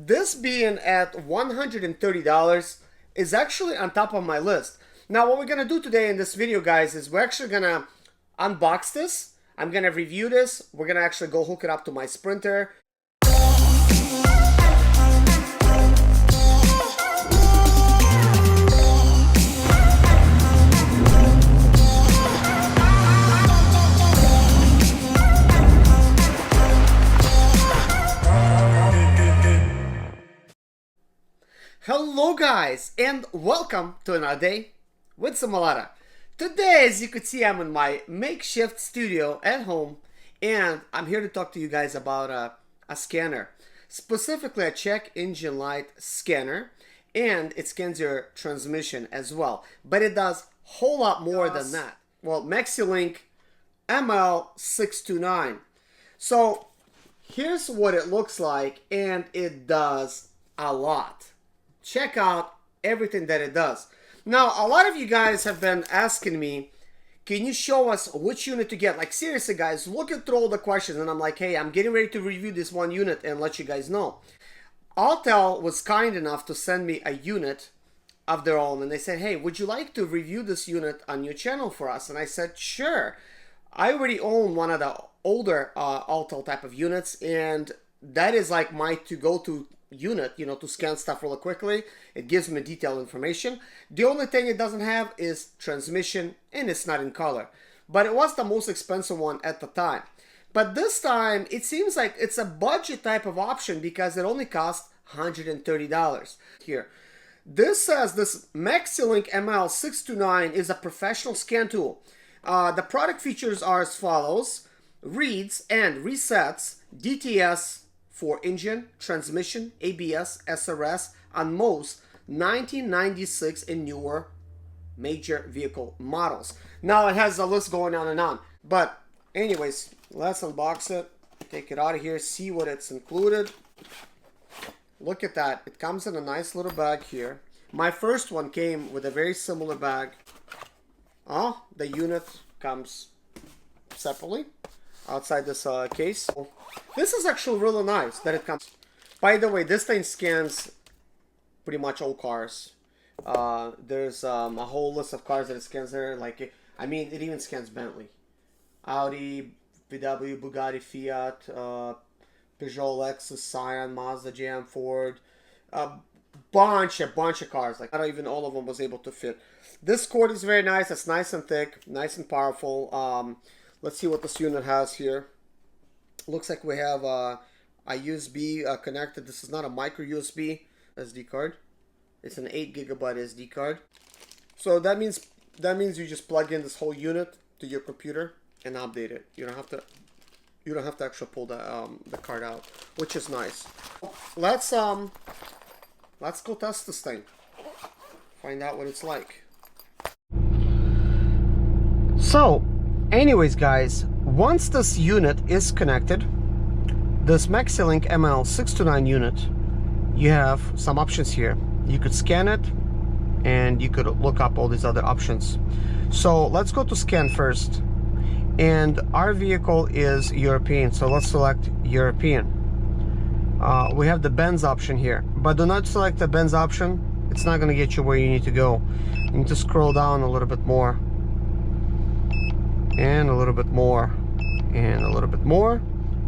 this being at $130 is actually on top of my list. Now what we're gonna do today in this video, guys, is we're actually gonna unbox this. I'm gonna review this. We're gonna actually go hook it up to my Sprinter. Hello guys, and welcome to another day with Zimaleta. Today, as you could see, I'm in my makeshift studio at home, and I'm here to talk to you guys about a scanner, specifically a check engine light scanner, and it scans your transmission as well. But it does a whole lot more than that. Well, MaxiLink ML629. So here's what it looks like, and it does a lot. Check out everything that it does. Now, a lot of you guys have been asking me, can you show us which unit to get? Like, seriously, guys, looking through all the questions, and I'm like, hey, I'm getting ready to review this one unit and let you guys know. AUTEL was kind enough to send me a unit of their own, and they said, hey, would you like to review this unit on your channel for us? And I said, sure. I already own one of the older AUTEL type of units, and that is like my to-go-to unit, you know, to scan stuff really quickly. It gives me detailed information. The only thing it doesn't have is transmission, and it's not in color. But it was the most expensive one at the time. But this time, it seems like it's a budget type of option because it only costs $130. Here, this says this MaxiLink ML629 is a professional scan tool. The product features are as follows: reads and resets DTS for engine, transmission, ABS, SRS, on most 1996 and newer major vehicle models. Now it has a list going on and on. But anyways, let's unbox it, take it out of here, see what it's included. Look at that. It comes in a nice little bag here. My first one came with a very similar bag. Oh, the unit comes separately outside this case. This is actually really nice that it comes. By the way, this thing scans pretty much all cars. There's a whole list of cars that it scans there. Like, I mean, it even scans Bentley, Audi, VW, Bugatti, Fiat, Peugeot, Lexus, Scion, Mazda, GM, Ford, a bunch of cars. Like, not even all of them was able to fit. This cord is very nice. It's nice and thick, nice and powerful. Let's see what this unit has here. Looks like we have a USB connected. This is not a micro USB SD card. It's an 8 GB SD card. So that means you just plug in this whole unit to your computer and update it. You don't have to actually pull the card out, which is nice. Let's go test this thing. Find out what it's like. So, anyways, guys, once this unit is connected, this MaxiLink ML629 unit, you have some options here. You could scan it, and you could look up all these other options. So let's go to scan first. And our vehicle is European, so let's select European. We have the Benz option here, but do not select the Benz option. It's not going to get you where you need to go. You need to scroll down a little bit more, and a little bit more, and a little bit more,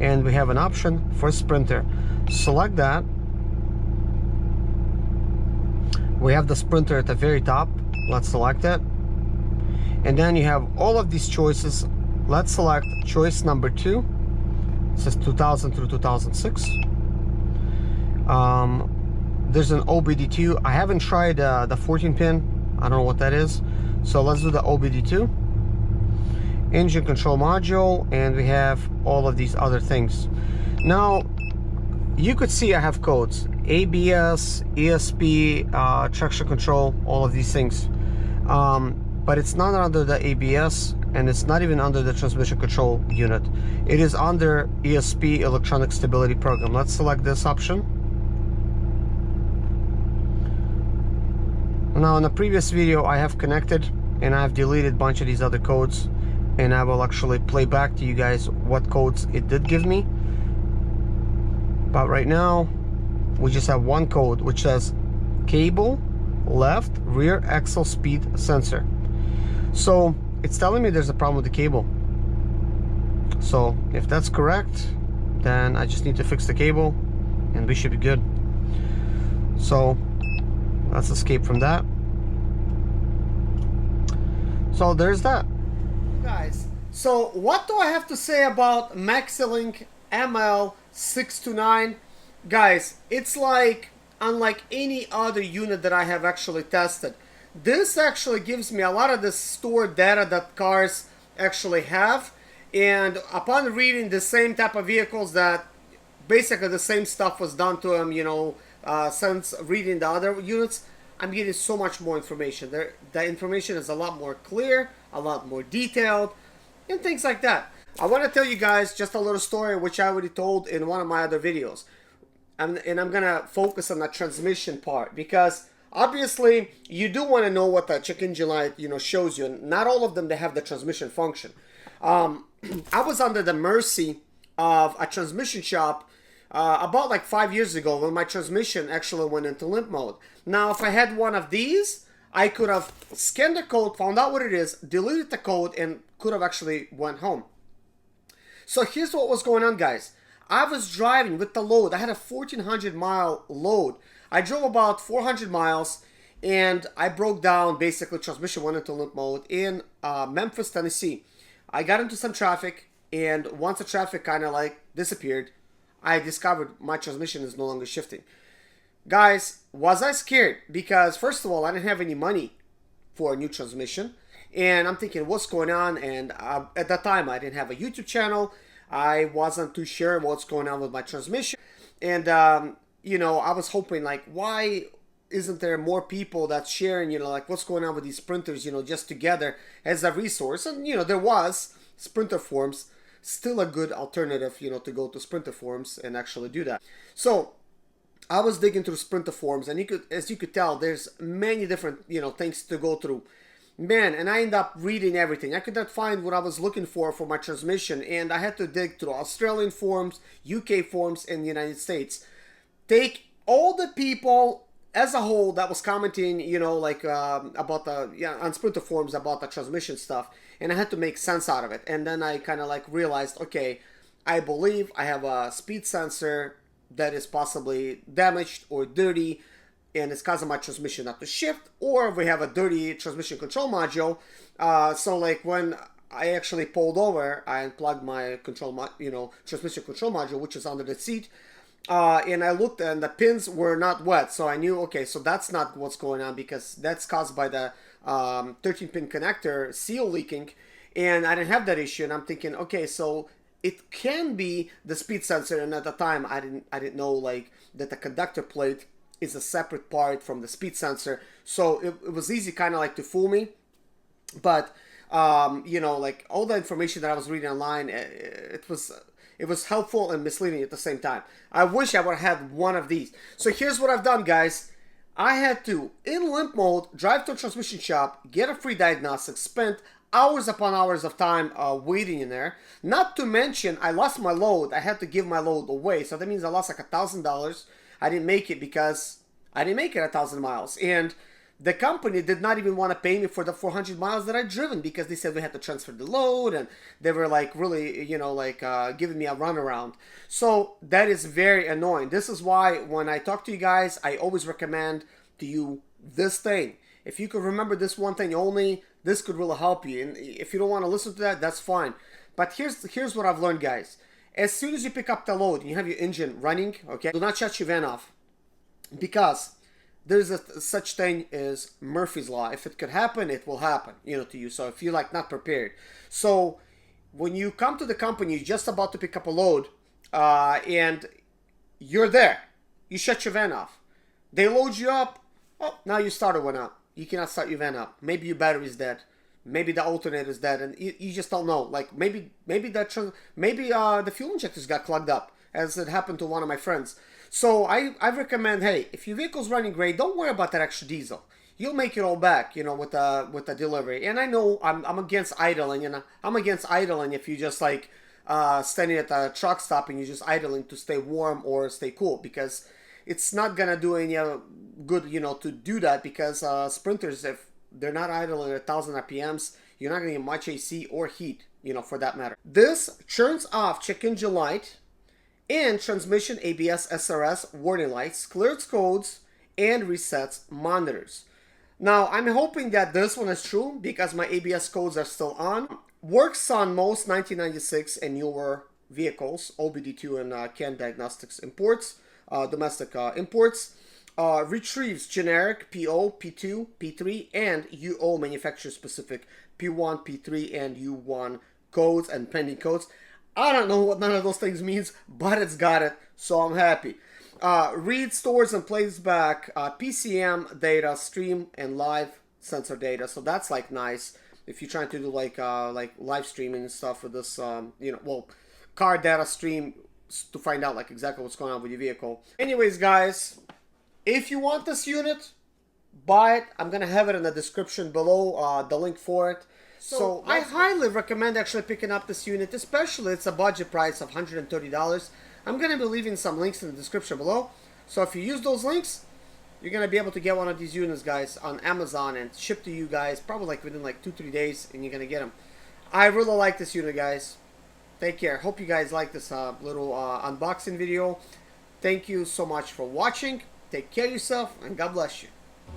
and we have an option for Sprinter. Select that. We have the Sprinter at the very top. Let's select it, and then you have all of these choices. Let's select choice number 2. It says 2000 through 2006. There's an OBD2. I haven't tried the 14-pin. I don't know what that is, so let's do the OBD2. Engine control module, and we have all of these other things. Now you could see I have codes: ABS, ESP, traction control, all of these things, but it's not under the ABS, and it's not even under the transmission control unit. It is under ESP, electronic stability program. Let's select this option. Now in the previous video I have connected, and I have deleted a bunch of these other codes, and I will actually play back to you guys what codes it did give me. But right now we just have one code which says cable left rear axle speed sensor. So it's telling me there's a problem with the cable. So if that's correct, then I just need to fix the cable and we should be good. So let's escape from that. So there's that. Guys, so what do I have to say about MaxiLink ML629? Guys, it's like unlike any other unit that I have actually tested. This actually gives me a lot of the stored data that cars actually have, and upon reading the same type of vehicles that basically the same stuff was done to them, you know, since reading the other units, I'm getting so much more information. The information is a lot more clear, a lot more detailed, and things like that. I want to tell you guys just a little story which I already told in one of my other videos. And I'm going to focus on the transmission part, because obviously you do want to know what the check engine light, you know, shows you. And not all of them, they have the transmission function. I was under the mercy of a transmission shop about like 5 years ago when my transmission actually went into limp mode. Now, if I had one of these, I could have scanned the code, found out what it is, deleted the code, and could have actually went home. So here's what was going on, guys. I was driving with the load. I had a 1,400-mile load. I drove about 400 miles, and I broke down. Basically, transmission went into limp mode in Memphis, Tennessee. I got into some traffic, and once the traffic kind of like disappeared, I discovered my transmission is no longer shifting. Guys, was I scared? Because first of all, I didn't have any money for a new transmission, and I'm thinking, what's going on? And at that time, I didn't have a YouTube channel. I wasn't too sure what's going on with my transmission, and you know, I was hoping, like, why isn't there more people that's sharing, you know, like what's going on with these sprinters, you know, just together as a resource? And you know, there was sprinter forums, still a good alternative, you know, to go to sprinter forums and actually do that. So I was digging through sprinter forums, and you could, as you could tell, there's many different, you know, things to go through. Man, and I ended up reading everything. I could not find what I was looking for my transmission, and I had to dig through Australian forums, UK forums, and the United States. Take all the people as a whole that was commenting, you know, like about the, yeah, on sprinter forums about the transmission stuff, and I had to make sense out of it. And then I kind of like realized, okay, I believe I have a speed sensor that is possibly damaged or dirty, and it's causing my transmission not to shift, or we have a dirty transmission control module. So like when I actually pulled over, I unplugged my transmission control module, which is under the seat, and I looked, and the pins were not wet. So I knew, okay, so that's not what's going on, because that's caused by the 13-pin connector seal leaking, and I didn't have that issue. And I'm thinking, okay, so it can be the speed sensor. And at the time, I didn't know like that the conductor plate is a separate part from the speed sensor. So it was easy kind of like to fool me. But you know, like all the information that I was reading online, it was helpful and misleading at the same time. I wish I would have had one of these. So here's what I've done, guys. I had to, in limp mode, drive to a transmission shop, get a free diagnostic, spent hours upon hours of time waiting in there. Not to mention, I lost my load. I had to give my load away. So that means I lost like $1,000. I didn't make it because I didn't make it 1,000 miles. And the company did not even want to pay me for the 400 miles that I'd driven, because they said we had to transfer the load, and they were like really, you know, like giving me a runaround. So that is very annoying. This is why when I talk to you guys, I always recommend to you this thing. If you could remember this one thing only, this could really help you. And if you don't want to listen to that, that's fine. But here's what I've learned, guys. As soon as you pick up the load and you have your engine running, okay, do not shut your van off, because there's such thing as Murphy's Law. If it could happen, it will happen, you know, to you. So if you're like not prepared. So when you come to the company, you're just about to pick up a load, and you're there. You shut your van off. They load you up. Oh, now your starter went out. You cannot start your van up. Maybe your battery's dead. Maybe the alternator is dead, and you just don't know. Like maybe the fuel injectors got clogged up, as it happened to one of my friends. So I recommend, hey, if your vehicle's running great, don't worry about that extra diesel. You'll make it all back, you know, with the delivery. And I know I'm against idling, and I'm against idling if you just like standing at the truck stop and you're just idling to stay warm or stay cool, because it's not gonna do any good, you know, to do that, because sprinters, if they're not idle at 1000 RPMs, you're not gonna get much AC or heat, you know, for that matter. This turns off check engine light and transmission ABS SRS warning lights, clears codes, and resets monitors. Now, I'm hoping that this one is true because my ABS codes are still on. Works on most 1996 and newer vehicles, OBD2 and CAN diagnostics imports, domestic imports. Retrieves generic PO, P2, P3, and UO manufacturer specific P1, P3, and U1 codes and pending codes. I don't know what none of those things means, but it's got it, so I'm happy. Reads, stores, and plays back PCM data, stream, and live sensor data. So that's like nice if you're trying to do like live streaming and stuff with this, you know, well, car data stream to find out like exactly what's going on with your vehicle. Anyways, guys, if you want this unit, buy it. I'm gonna have it in the description below, the link for it. So I highly recommend actually picking up this unit, especially it's a budget price of $130. I'm going to be leaving some links in the description below. So if you use those links, you're going to be able to get one of these units, guys, on Amazon and ship to you guys probably like within like 2-3 days, and you're going to get them. I really like this unit, guys. Take care. Hope you guys like this little unboxing video. Thank you so much for watching. Take care of yourself, and God bless you.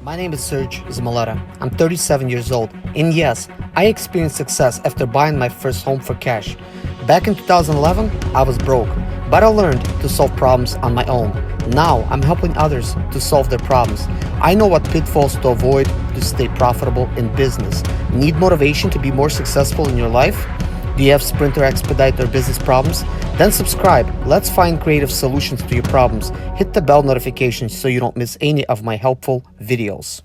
My name is Serge Zimaleta. I'm 37 years old, and yes, I experienced success after buying my first home for cash. Back in 2011, I was broke, but I learned to solve problems on my own. Now, I'm helping others to solve their problems. I know what pitfalls to avoid to stay profitable in business. Need motivation to be more successful in your life? Do you have Sprinter expedite or business problems? Then subscribe. Let's find creative solutions to your problems. Hit the bell notification so you don't miss any of my helpful videos.